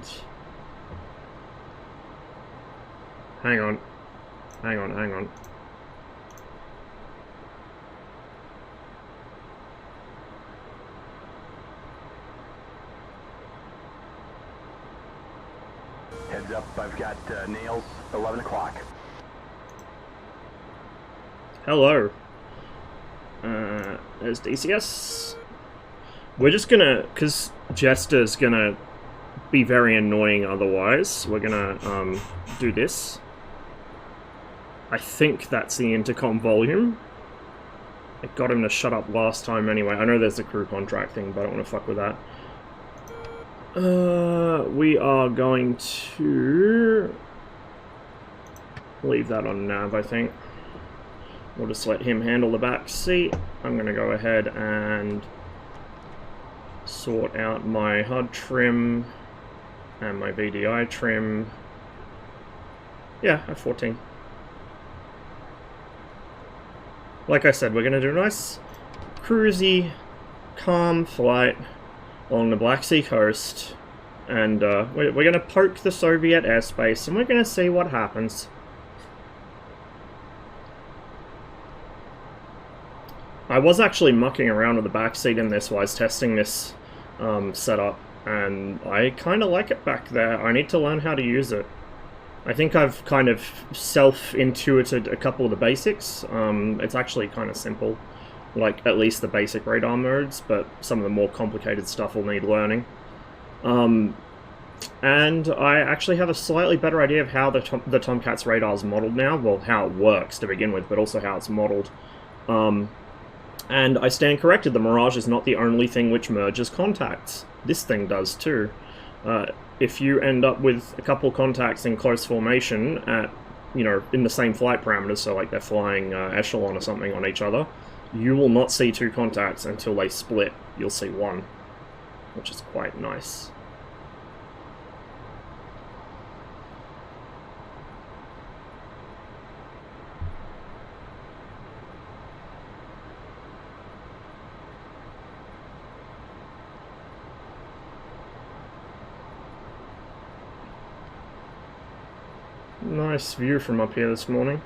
and... Hang on. Hang on, hang on. Heads up, I've got nails, 11 o'clock. Hello. There's DCS. We're just gonna, because Jester's gonna be very annoying otherwise, we're gonna do this. I think that's the intercom volume. I got him to shut up last time anyway. I know there's a crew contract thing, but I don't want to fuck with that. We are going to leave that on nav, I think. We'll just let him handle the back seat. I'm going to go ahead and sort out my HUD trim and my VDI trim. Yeah, at 14. Like I said, we're going to do a nice, cruisy, calm flight along the Black Sea coast. And we're going to poke the Soviet airspace and we're going to see what happens. I was actually mucking around with the backseat in this while I was testing this setup, and I kind of like it back there. I need to learn how to use it. I think I've kind of self-intuited a couple of the basics. It's actually kind of simple, like at least the basic radar modes, but some of the more complicated stuff will need learning. And I actually have a slightly better idea of how the Tomcat's radar is modeled now. Well, how it works to begin with, but also how it's modeled. And I stand corrected, the Mirage is not the only thing which merges contacts. This thing does too. If you end up with a couple contacts in close formation at, you know, in the same flight parameters, so like they're flying echelon or something on each other, you will not see two contacts until they split. You'll see one, which is quite nice. Nice view from up here this morning.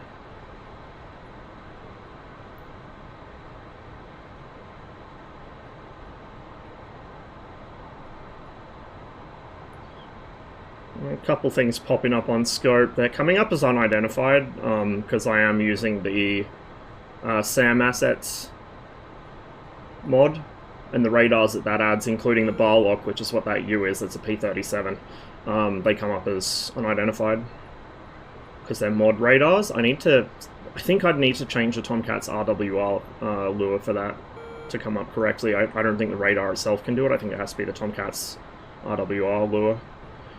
A couple things popping up on scope. They're coming up as unidentified because I am using the SAM assets mod and the radars that adds, including the bar lock, which is what that U is. It's a P37. They come up as unidentified because they're mod radars. I think I'd need to change the Tomcat's RWR lure for that to come up correctly. I don't think the radar itself can do it. I think it has to be the Tomcat's RWR lure,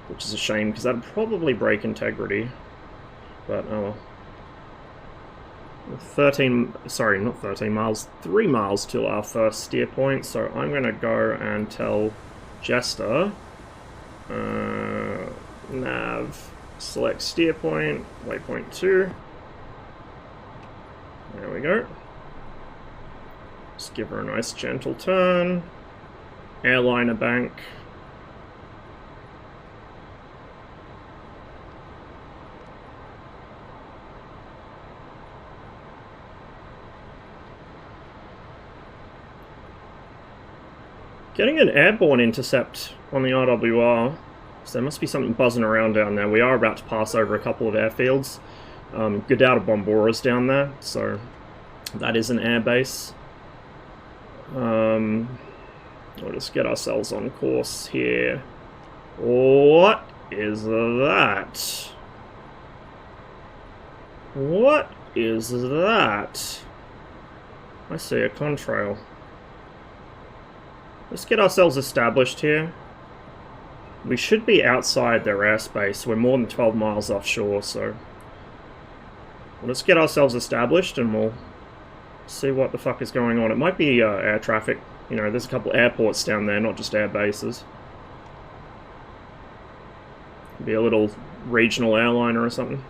which is a shame because that'd probably break integrity. But oh well. 3 miles till our first steer point, so I'm gonna go and tell Jester nav select steer point, waypoint 2. There we go. Just give her a nice gentle turn. Airliner bank. Getting an airborne intercept on the RWR. So there must be something buzzing around down there. We are about to pass over a couple of airfields. Gudauta-bombora's down there, so that is an airbase. We'll just get ourselves on course here. What is that? What is that? I see a contrail. Let's get ourselves established here. We should be outside their airspace. We're more than 12 miles offshore, so let's get ourselves established and we'll see what the fuck is going on. It might be air traffic. You know, there's a couple airports down there, not just air bases. Be a little regional airliner or something.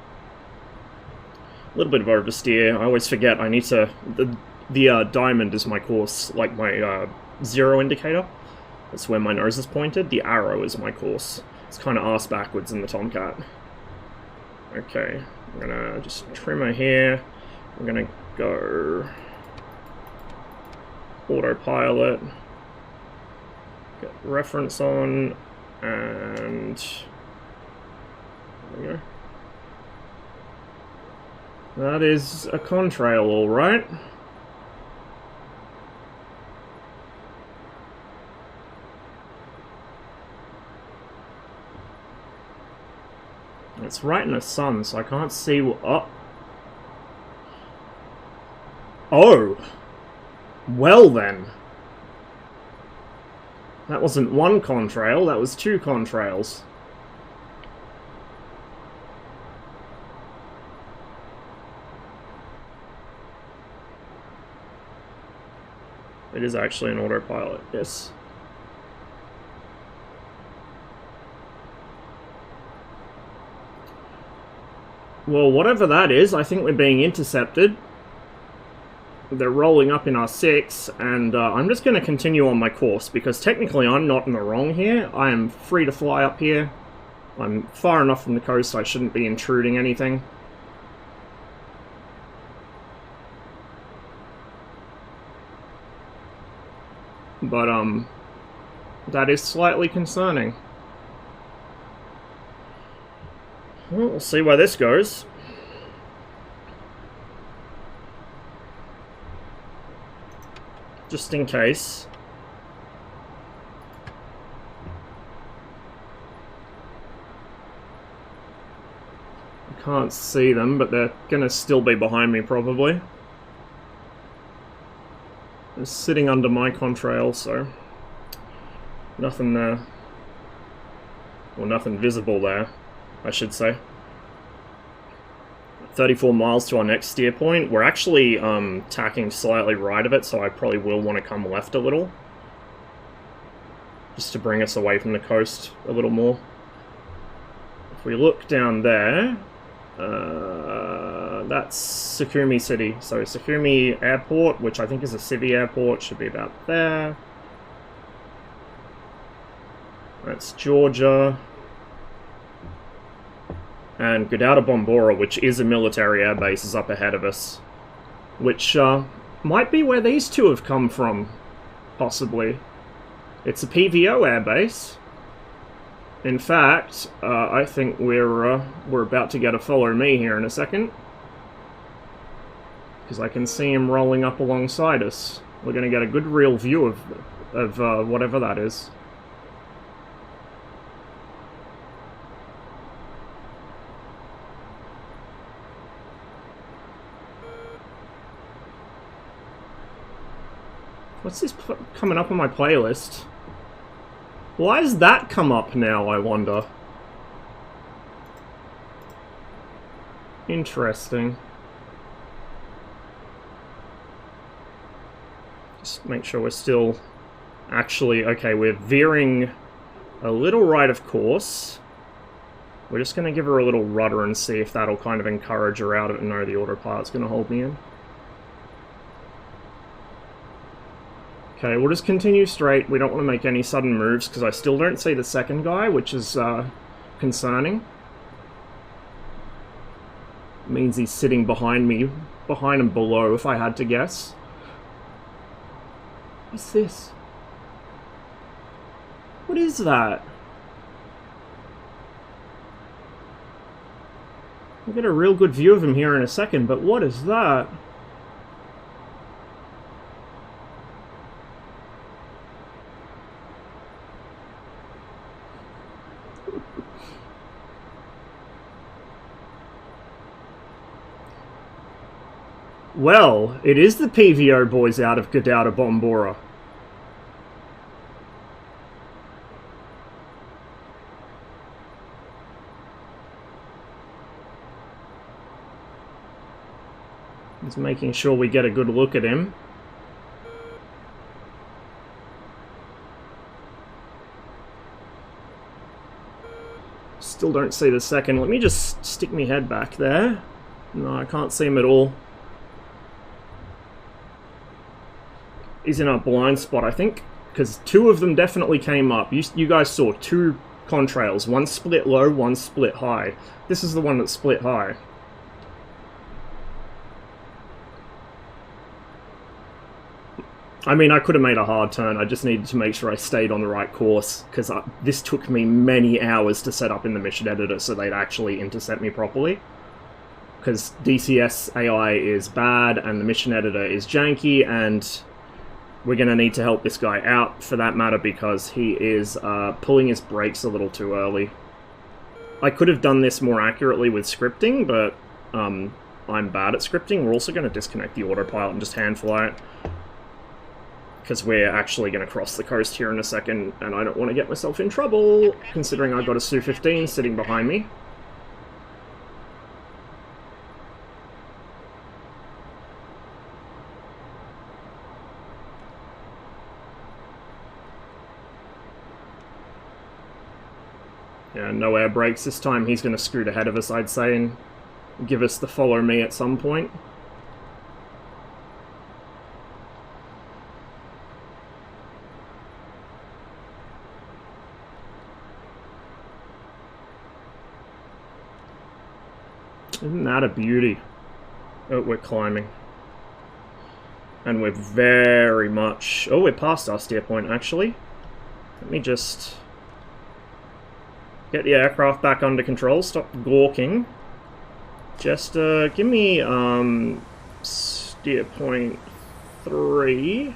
A little bit of oversteer. I always forget I need to... The diamond is my course, like my zero indicator. That's where my nose is pointed. The arrow is my course. It's kind of arse backwards in the Tomcat. Okay, I'm gonna just trim her here. I'm gonna go autopilot, get reference on, and there we go. That is a contrail, all right. It's right in the sun, so I can't see what... Oh! Well then. That wasn't one contrail, that was two contrails. It is actually an autopilot, yes. Well, whatever that is, I think we're being intercepted. They're rolling up in our 6, and I'm just going to continue on my course, because technically I'm not in the wrong here. I am free to fly up here. I'm far enough from the coast, I shouldn't be intruding anything. But, that is slightly concerning. Well, we'll see where this goes. Just in case. I can't see them, but they're gonna still be behind me, probably. They're sitting under my contrail, so... nothing there. Well, nothing visible there, I should say. 34 miles to our next steer point. We're actually tacking slightly right of it, so I probably will want to come left a little. Just to bring us away from the coast a little more. If we look down there, that's Sukhumi City. So Sukhumi Airport, which I think is a city airport, should be about there. That's Georgia. And Gudauta-bombora, which is a military airbase, is up ahead of us. Which might be where these two have come from, possibly. It's a PVO airbase. In fact, I think we're about to get a follow me here in a second. Because I can see him rolling up alongside us. We're going to get a good real view of whatever that is. What's this coming up on my playlist? Why has that come up now, I wonder? Interesting. Just make sure we're still actually... okay, we're veering a little right of course. We're just going to give her a little rudder and see if that'll kind of encourage her out of it. No, the autopilot's going to hold me in. Okay, we'll just continue straight. We don't want to make any sudden moves, because I still don't see the second guy, which is concerning. It means he's sitting behind me, behind and below, if I had to guess. What's this? What is that? We'll get a real good view of him here in a second, but what is that? Well, it is the PVO boys out of Gudauta-bombora. Just making sure we get a good look at him. Still don't see the second. Let me just stick my head back there. No, I can't see him at all. He's in our blind spot, I think, because two of them definitely came up. You guys saw two contrails. One's split low, one's split high. This is the one that's split high. I mean, I could have made a hard turn. I just needed to make sure I stayed on the right course, because this took me many hours to set up in the mission editor so they'd actually intercept me properly. Because DCS AI is bad, and the mission editor is janky, and we're going to need to help this guy out, for that matter, because he is pulling his brakes a little too early. I could have done this more accurately with scripting, but I'm bad at scripting. We're also going to disconnect the autopilot and just hand fly it, because we're actually going to cross the coast here in a second, and I don't want to get myself in trouble, considering I've got a Su-15 sitting behind me. Yeah, no air brakes this time. He's going to scoot ahead of us, I'd say, and give us the follow me at some point. Isn't that a beauty? Oh, we're climbing. And we're very much... Oh, we're past our steer point, actually. Let me just... get the aircraft back under control, stop gawking. Just give me steer point 3.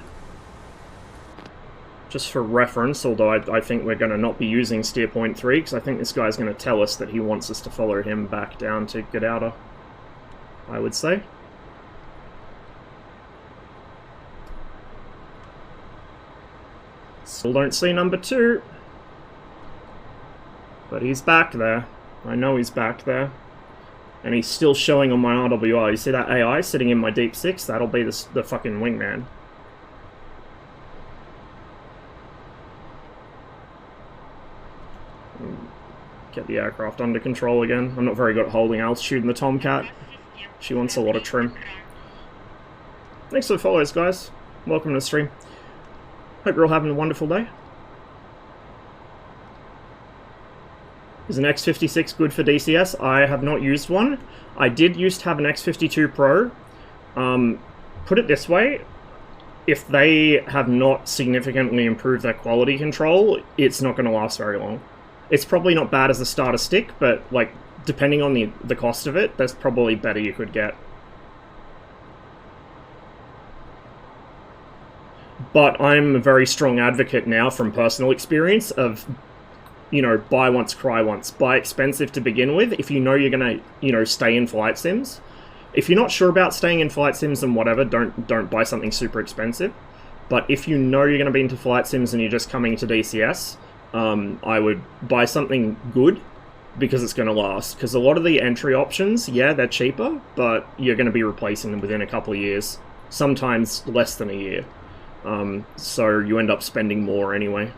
Just for reference, although I think we're going to not be using steer point 3, because I think this guy's going to tell us that he wants us to follow him back down to Gudauta, I would say. Still don't see number 2. But he's back there. I know he's back there. And he's still showing on my RWR. You see that AI sitting in my Deep 6? That'll be the fucking wingman. Get the aircraft under control again. I'm not very good at holding altitude in the Tomcat. She wants a lot of trim. Thanks for the follows, guys. Welcome to the stream. Hope you're all having a wonderful day. Is an X56 good for DCS? I have not used one. I did used to have an X52 Pro. Put it this way, if they have not significantly improved their quality control, it's not going to last very long. It's probably not bad as a starter stick, but like depending on the cost of it, there's probably better you could get. But I'm a very strong advocate now from personal experience of, you know, buy once, cry once. Buy expensive to begin with if you know you're going to, you know, stay in flight sims. If you're not sure about staying in flight sims and whatever, don't buy something super expensive. But if you know you're going to be into flight sims and you're just coming to DCS, I would buy something good because it's going to last. Because a lot of the entry options, yeah, they're cheaper, but you're going to be replacing them within a couple of years. Sometimes less than a year. So you end up spending more anyway.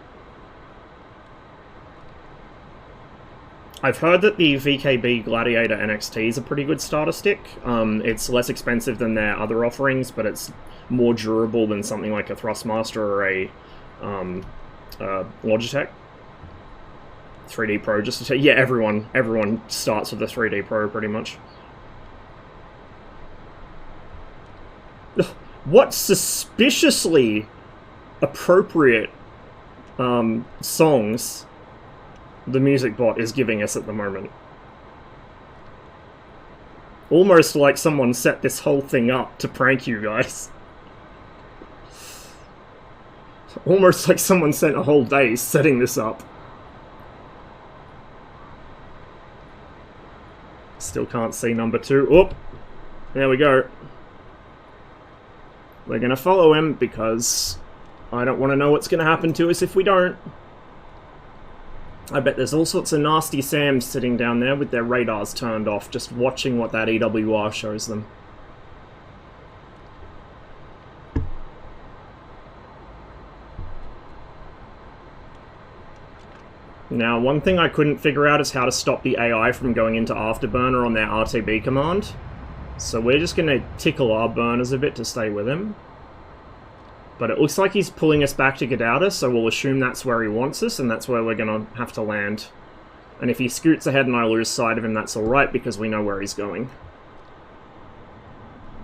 I've heard that the VKB Gladiator NXT is a pretty good starter stick. It's less expensive than their other offerings, but it's more durable than something like a Thrustmaster or a Logitech. 3D Pro, just to say, yeah, everyone starts with the 3D Pro pretty much. What suspiciously appropriate songs the music bot is giving us at the moment. Almost like someone set this whole thing up to prank you guys. Almost like someone spent a whole day setting this up. Still can't see number 2. Oh, there we go. We're going to follow him because I don't want to know what's going to happen to us if we don't. I bet there's all sorts of nasty Sams sitting down there with their radars turned off, just watching what that EWR shows them. Now, one thing I couldn't figure out is how to stop the AI from going into Afterburner on their RTB command. So we're just going to tickle our burners a bit to stay with him. But it looks like he's pulling us back to Gudauta, so we'll assume that's where he wants us, and that's where we're going to have to land. And if he scoots ahead and I lose sight of him, that's alright, because we know where he's going.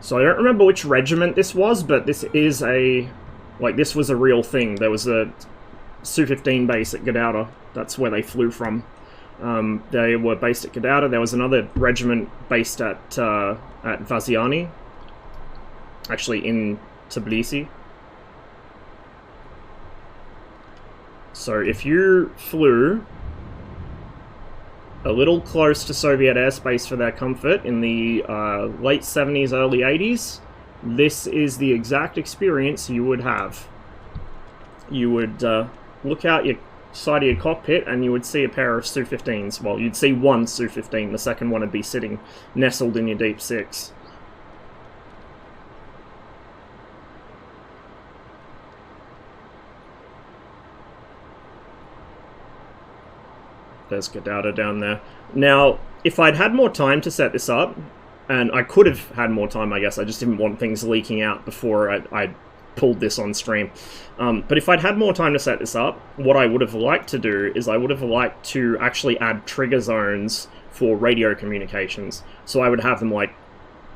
So I don't remember which regiment this was, but this is a... like, this was a real thing. There was a Su-15 base at Gudauta. That's where they flew from. They were based at Gudauta. There was another regiment based at Vaziani. Actually, in Tbilisi. So if you flew a little close to Soviet airspace for their comfort in the late 70s, early 80s, this is the exact experience you would have. You would look out your side of your cockpit and you would see a pair of Su-15s. Well, you'd see one Su-15, the second one would be sitting nestled in your Deep Six. There's Gudauta down there. Now, if I'd had more time to set this up, and I could have had more time, I guess, I just didn't want things leaking out before I pulled this on stream. But if I'd had more time to set this up, what I would have liked to do is I would have liked to actually add trigger zones for radio communications. So I would have them, like,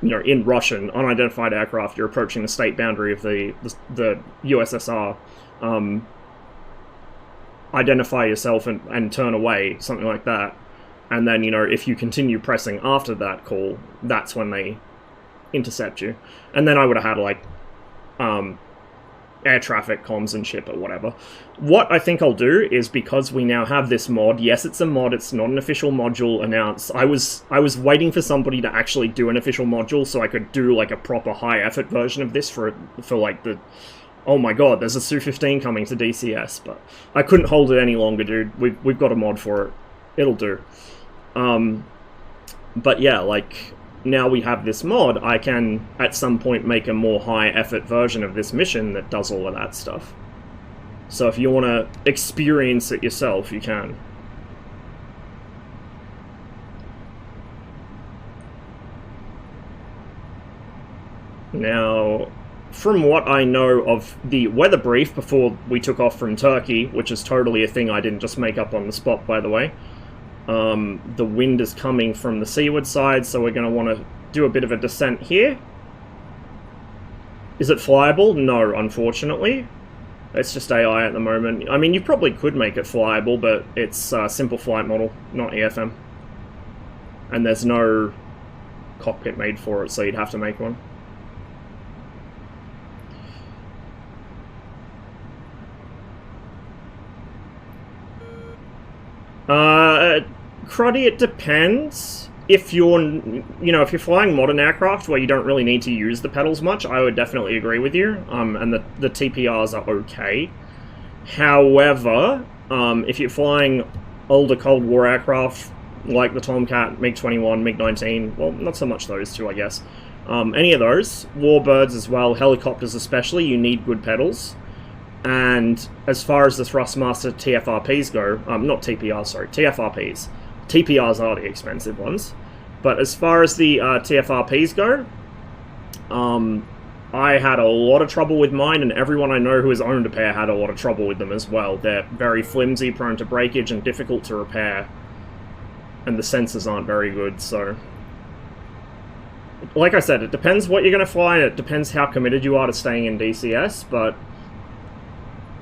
you know, in Russian, unidentified aircraft, you're approaching the state boundary of the USSR. Identify yourself and turn away, something like that. And then, you know, if you continue pressing after that call, that's when they intercept you. And then I would have had, like, air traffic comms and shit or whatever. What I think I'll do is, because we now have this mod, yes, it's a mod, it's not an official module announced. I was waiting for somebody to actually do an official module so I could do, like, a proper high-effort version of this for like, the... oh my god, there's a Su-15 coming to DCS, but I couldn't hold it any longer, dude. We've got a mod for it. It'll do. But yeah, like, now we have this mod, I can, at some point, make a more high-effort version of this mission that does all of that stuff. So if you want to experience it yourself, you can. Now... from what I know of the weather brief before we took off from Turkey, which is totally a thing I didn't just make up on the spot, by the way, the wind is coming from the seaward side, so we're going to want to do a bit of a descent here. Is it flyable? No, unfortunately. It's just AI at the moment. I mean, you probably could make it flyable, but it's a simple flight model, not EFM. And there's no cockpit made for it, so you'd have to make one. Cruddy, it depends. If you're, you know, if you're flying modern aircraft where you don't really need to use the pedals much, I would definitely agree with you. And the TPRs are okay. However, if you're flying older Cold War aircraft like the Tomcat, MiG-21, MiG-19, well, not so much those two, I guess. Any of those, warbirds as well, helicopters especially, you need good pedals. And as far as the Thrustmaster TFRPs go, not TPRs, sorry, TFRPs. TPRs are the expensive ones. But as far as the TFRPs go, I had a lot of trouble with mine, and everyone I know who has owned a pair had a lot of trouble with them as well. They're very flimsy, prone to breakage, and difficult to repair. And the sensors aren't very good, so... like I said, it depends what you're going to fly, and it depends how committed you are to staying in DCS, but...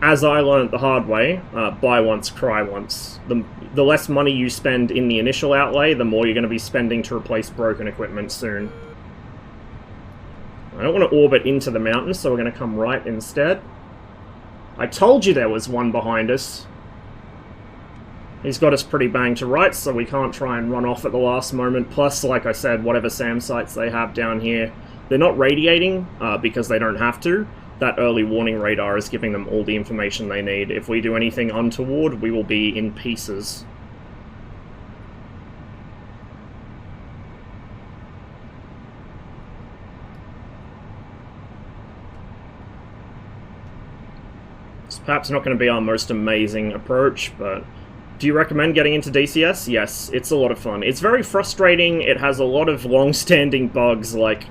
as I learned the hard way, buy once, cry once. The less money you spend in the initial outlay, the more you're going to be spending to replace broken equipment soon. I don't want to orbit into the mountains, so we're going to come right instead. I told you there was one behind us. He's got us pretty banged to rights, so we can't try and run off at the last moment. Plus, like I said, whatever SAM sites they have down here, they're not radiating because they don't have to. That early warning radar is giving them all the information they need. If we do anything untoward, we will be in pieces. It's perhaps not going to be our most amazing approach, but... do you recommend getting into DCS? Yes, it's a lot of fun. It's very frustrating, it has a lot of long-standing bugs, like...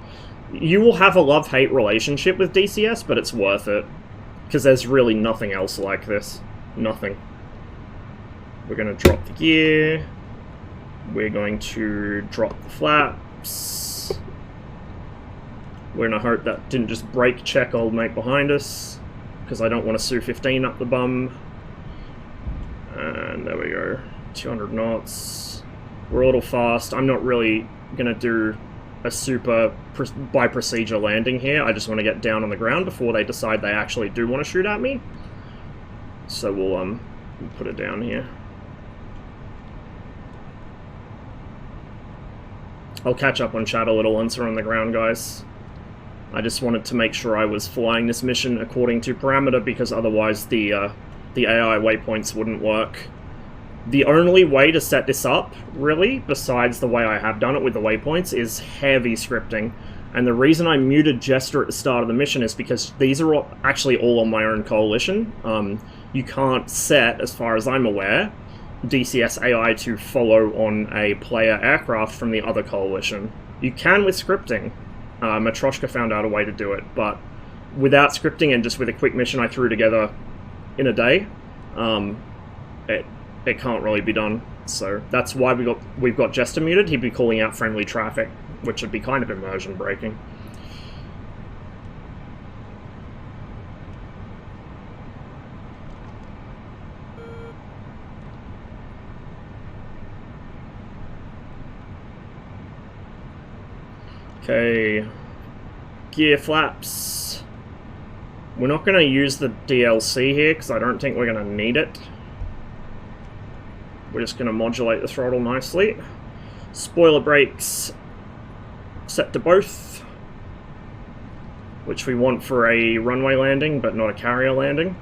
you will have a love-hate relationship with DCS, but it's worth it. because there's really nothing else like this. Nothing. We're going to drop the gear. We're going to drop the flaps. We're going to hope that didn't just brake check old mate behind us, because I don't want to Su-15 up the bum. And there we go. 200 knots. We're a little fast. I'm not really going to do a super by procedure landing here. I just want to get down on the ground before they decide they actually do want to shoot at me. So we'll put it down here. I'll catch up on chat a little once we're on the ground, guys. I just wanted to make sure I was flying this mission according to parameter, because otherwise the AI waypoints wouldn't work. The only way to set this up, really, besides the way I have done it with the waypoints, is heavy scripting. And the reason I muted Jester at the start of the mission is because these are actually all on my own coalition. You can't set, as far as I'm aware, DCS AI to follow on a player aircraft from the other coalition. You can with scripting. Matroshka found out a way to do it, but without scripting and just with a quick mission I threw together in a day, it can't really be done. So that's why we've got Jester muted. He'd be calling out friendly traffic, which would be kind of immersion breaking. Okay, gear flaps. We're not going to use the DLC here because I don't think we're going to need it. We're just going to modulate the throttle nicely. Spoiler brakes set to both, which we want for a runway landing but not a carrier landing.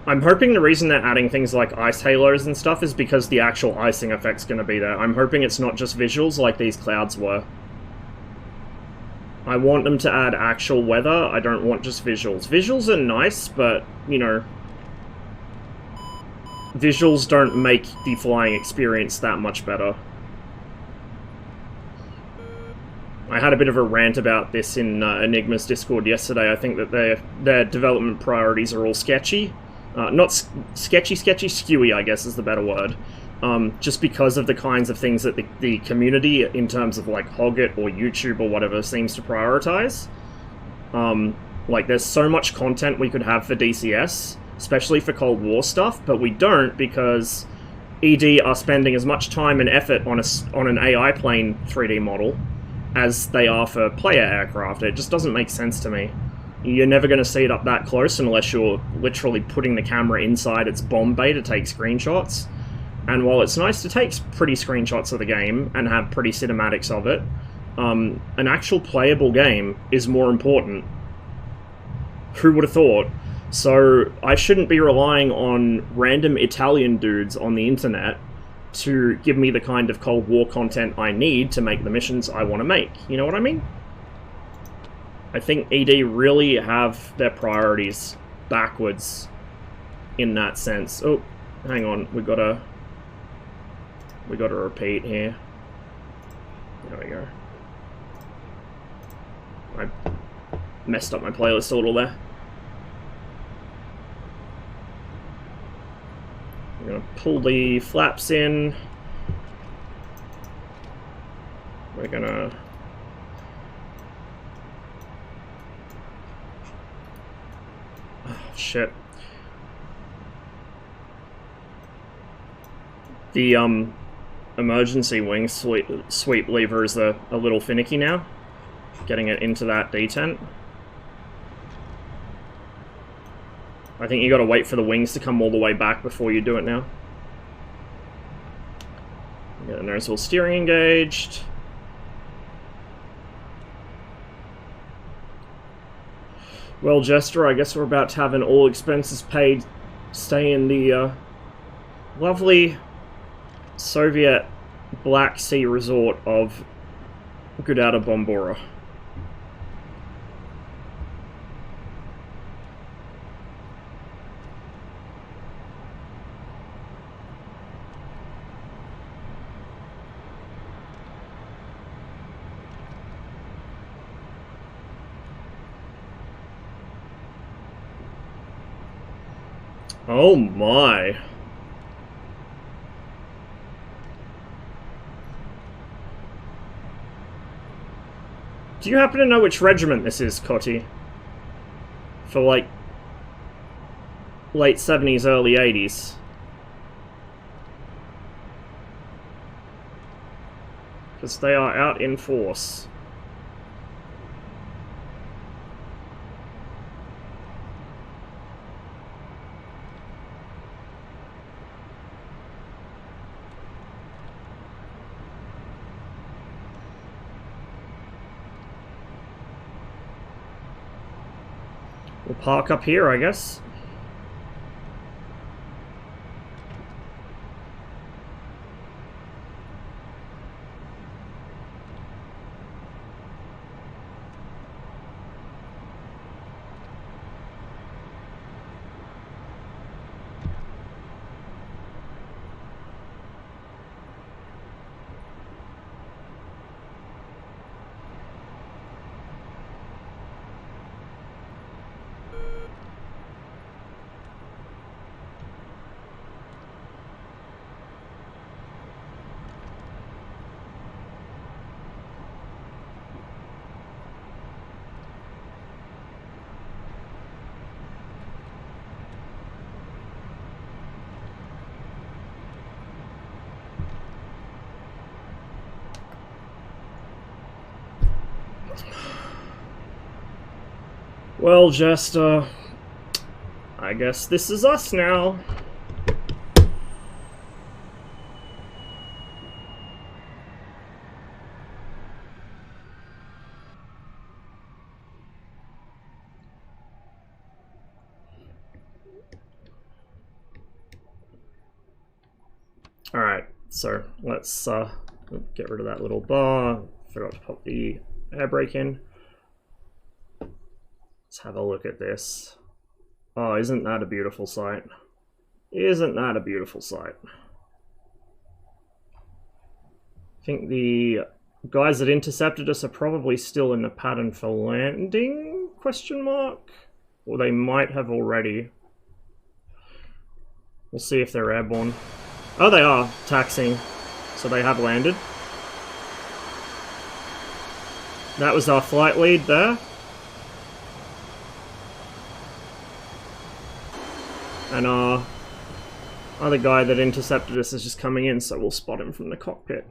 I'm hoping the reason they're adding things like ice halos and stuff is because the actual icing effect's going to be there. I'm hoping it's not just visuals like these clouds were. I want them to add actual weather, I don't want just visuals. Visuals are nice, but, you know, visuals don't make the flying experience that much better. I had a bit of a rant about this in Enigma's Discord yesterday. I think that their development priorities are all sketchy. Not sketchy, skewy, I guess is the better word. Just because of the kinds of things that the community, in terms of like Hoggit or YouTube or whatever, seems to prioritize. Like, there's so much content we could have for DCS, especially for Cold War stuff, but we don't because ED are spending as much time and effort on an AI plane 3D model as they are for player aircraft. It just doesn't make sense to me. You're never going to see it up that close unless you're literally putting the camera inside its bomb bay to take screenshots. And while it's nice to take pretty screenshots of the game and have pretty cinematics of it, an actual playable game is more important. Who would have thought? So I shouldn't be relying on random Italian dudes on the internet to give me the kind of Cold War content I need to make the missions I want to make. You know what I mean? I think ED really have their priorities backwards in that sense. Oh, hang on, we gotta repeat here. There we go. I messed up my playlist a little there. I'm gonna pull the flaps in. We're gonna shit. The emergency wing sweep lever is a little finicky now. Getting it into that detent. I think you gotta wait for the wings to come all the way back before you do it now. Get the nose wheel steering engaged. Well, Jester, I guess we're about to have an all expenses paid stay in the lovely Soviet Black Sea resort of Gudauta-bombora. Oh my. Do you happen to know which regiment this is, Cotty? For like late 70s, early 80s. Because they are out in force. We'll park up here, I guess. Well, Jester, I guess this is us now. Alright, so let's get rid of that little bar. Forgot to pop the air brake in. Let's have a look at this. Oh, isn't that a beautiful sight? Isn't that a beautiful sight? I think the guys that intercepted us are probably still in the pattern for landing, question mark? Or they might have already. We'll see if they're airborne. Oh, they are taxiing, so they have landed. That was our flight lead there. And our other guy that intercepted us is just coming in, so we'll spot him from the cockpit.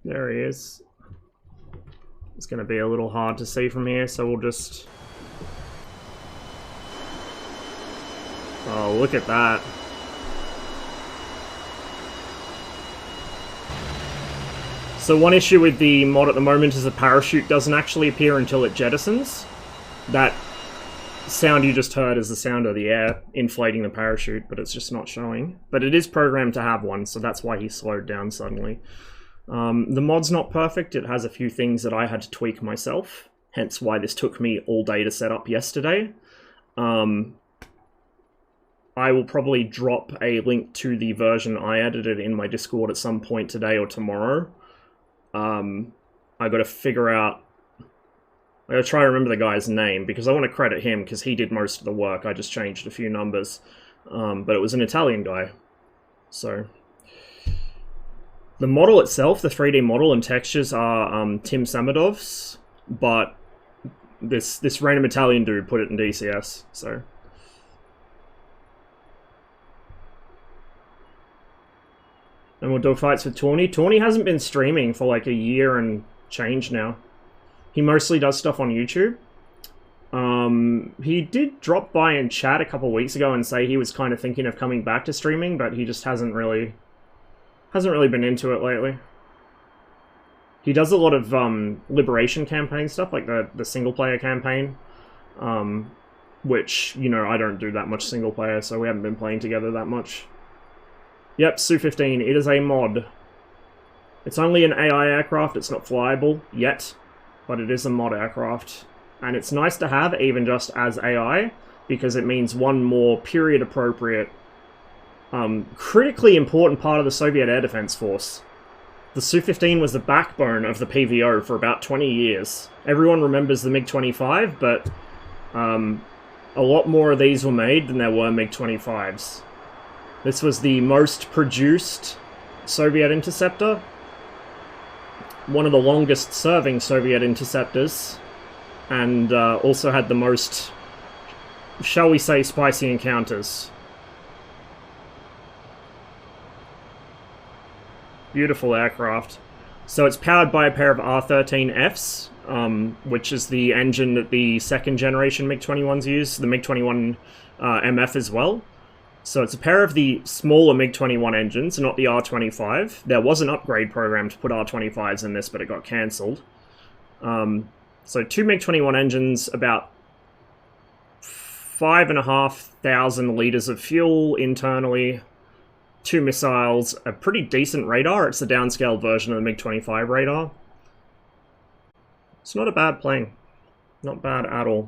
There he is. It's going to be a little hard to see from here, so we'll just... Oh, look at that. So one issue with the mod at the moment is the parachute doesn't actually appear until it jettisons. That sound you just heard is the sound of the air inflating the parachute, but it's just not showing. But it is programmed to have one, so that's why he slowed down suddenly. The mod's not perfect. It has a few things that I had to tweak myself, hence why this took me all day to set up yesterday. I will probably drop a link to the version I edited in my Discord at some point today or tomorrow. I gotta figure out... I gotta try to remember the guy's name, because I want to credit him, because he did most of the work. I just changed a few numbers. But it was an Italian guy. So... The model itself, the 3D model and textures are Tim Samedov's, but this random Italian dude put it in DCS, so... And we'll do fights with Tawny. Tawny hasn't been streaming for like a year and change now. He mostly does stuff on YouTube. He did drop by and chat a couple weeks ago and say he was kind of thinking of coming back to streaming, but he just hasn't really been into it lately. He does a lot of liberation campaign stuff, like the single player campaign, which, you know, I don't do that much single player, so we haven't been playing together that much. Yep, Su-15, it is a mod. It's only an AI aircraft, it's not flyable yet, but it is a mod aircraft. And it's nice to have, even just as AI, because it means one more period-appropriate, critically important part of the Soviet Air Defense Force. The Su-15 was the backbone of the PVO for about 20 years. Everyone remembers the MiG-25, but a lot more of these were made than there were MiG-25s. This was the most produced Soviet interceptor, one of the longest serving Soviet interceptors, and also had the most, shall we say, spicy encounters. Beautiful aircraft. So it's powered by a pair of R-13Fs, which is the engine that the second generation MiG-21s use, the MiG-21 MF as well. So it's a pair of the smaller MiG-21 engines, not the R-25. There was an upgrade program to put R-25s in this, but it got cancelled. So two MiG-21 engines, about 5,500 litres of fuel internally, 2 missiles, a pretty decent radar. It's the downscaled version of the MiG-25 radar. It's not a bad plane. Not bad at all.